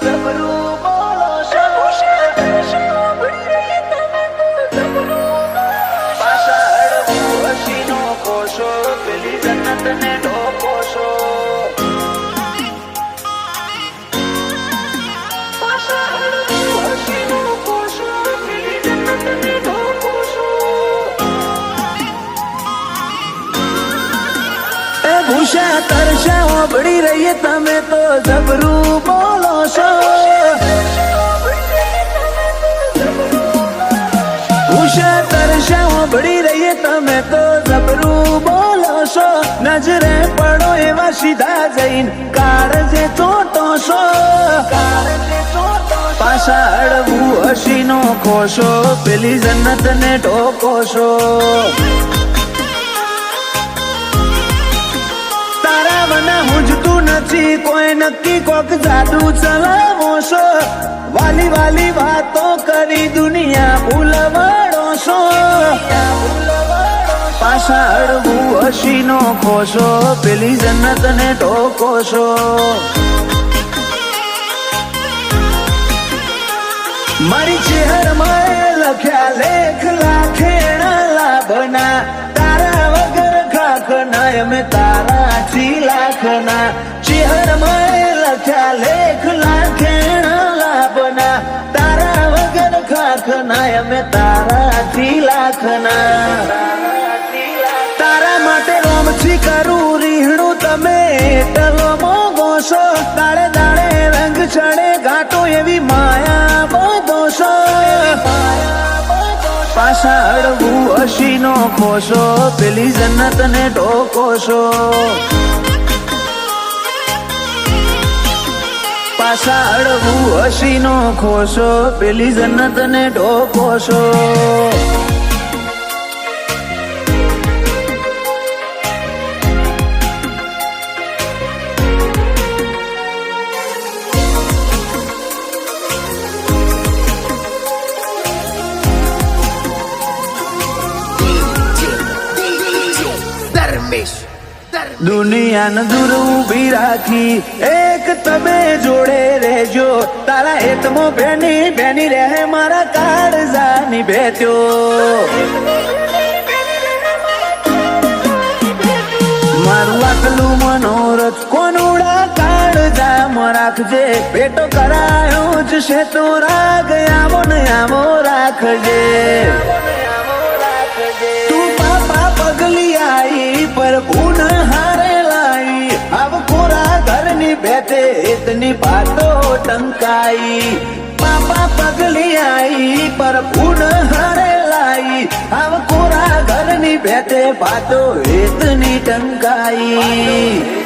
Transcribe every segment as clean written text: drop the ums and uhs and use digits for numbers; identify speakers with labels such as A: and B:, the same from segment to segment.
A: જબરું બોલો છો પાછા હળવું હસીનો કોશો પેલી જન્નત ને ઢોકો છો પાછા હળવું હસીનો કોશો પેલી જન્નત ને ઢોકો છો એ ભૂષા તરસા ઓબળી રહીએ તમે તો જબરું બોલો છો ભૂષા તરસા ઓબળી રહીએ તમે તો જબરું બોલો છો નજરે પડો એવા સીધા જઈને કાળજે ચોટો છો પાછા હળવું હસીનો ખોશો પેલી જન્નત ને ઢોકો છો તારા વના હુજતું નથી કોઈ નક્કી કોક જાદુ ચલાવો છો વાલી વાલી વાતો કરી દુનિયા ભૂલવાડો છો પાછા હળવું હસીનો ખોશો પેલી જન્નત ને ઢોકો છો મારી ચહેરમાં લખ્યા લેખ લાખેણા લાભના તારા વગર ખાખના અમે તારાથી લાખના ચહેરમાં લખ્યા લેખ લાખેણા લાભના તારા વગર ખાખના અમે તારાથી લાખના તારા માટે રોમથી કરું રીહણું તમે ટલો મોગો છો દાડે દાડે રંગ ચડે ઘાટો એવી માયા બધો છો પાછા હળવું હસીનો ખોશો પેલી જન્નત ને ઢોકો છો પાછા હળવું હસીનો ખોશો પેલી જન્નત ને ઢોકો છો દુનિયાને દૂર ઉભી રાખી એક તમે જોડે રહેજો તારા હેતમો બેની બેની રહે મારા કાળજાની ભેત્યો મારું આટલું મનોરથ કોનુડા કાળજામાં રાખજે પેટો કરાયો જ છે તો રાગ આવો ને આવો રાખજે તું પાપા પગલી આઈ પર પૂન હારે લાઈ આવ કોરા ઘરની બેઠે ઇતની બાતો ટંકાઈ પાપા પગલી આઈ પર પૂન હારે લાઈ આવ કોરા ઘરની બેઠે બાતો ઇતની ટંકાઈ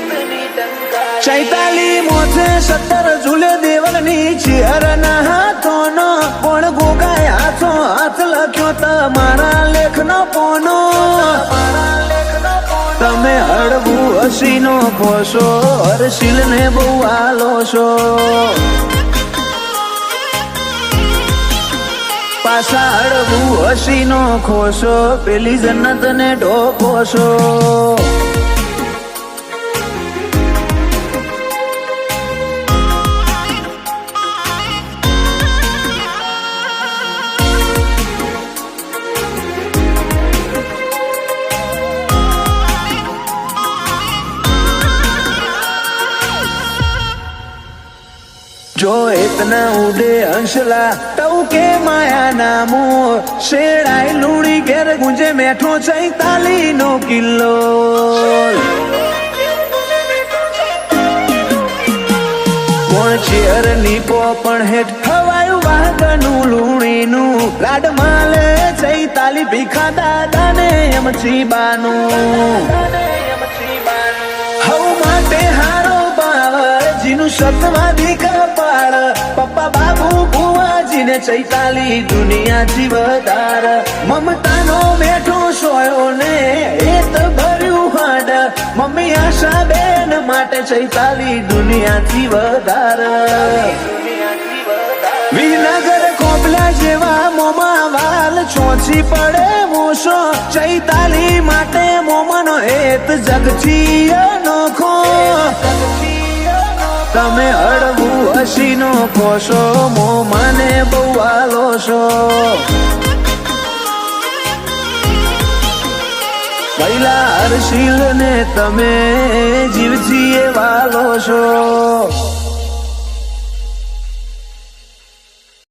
A: ચૈતાલી મોથે 17 ઝૂલે દેવલની ચિહરના હાથોનો કોણ ગોગાય હાથો હાથ લખ્યો તમારા લેખનો પોનો તમે હળવું હસીનો ખોશો હર્ષિલ ને બહુ આલો છો પાછા હળવું હસીનો ખોશો પેલી જન્નત ને ઢોકો છો जो इतना उड़े हंसला तऊ के माया नामो शेड़ाई लूड़ी घेर गुंजे मैठो 46 नो किलो चेर नी पोपण हेठ खवायु वागनु लूणी नु लाड माले 46 भीखा दादा ने यमची बानु हव माटे हारो जीनु सतवादी कपाळ पप्पा बाबू बुआजी ने 46 दुनिया जीवदार ममतानो मेठो सोयो ने हेत भर्યું હાડ મમ્મી આશા બેન માટે 46 દુનિયાથી વધાર વિનગર કોબલા જેવા મોમાં વાલ છોછી પડે મોસો 46 માટે મોમનો હેત જગથી અનોખો તમે હળવું હસીનો કોશો મો મને બહુ વાલો છો પહેલા હર્ષિલ ને તમે જીવજીએ વાલો છો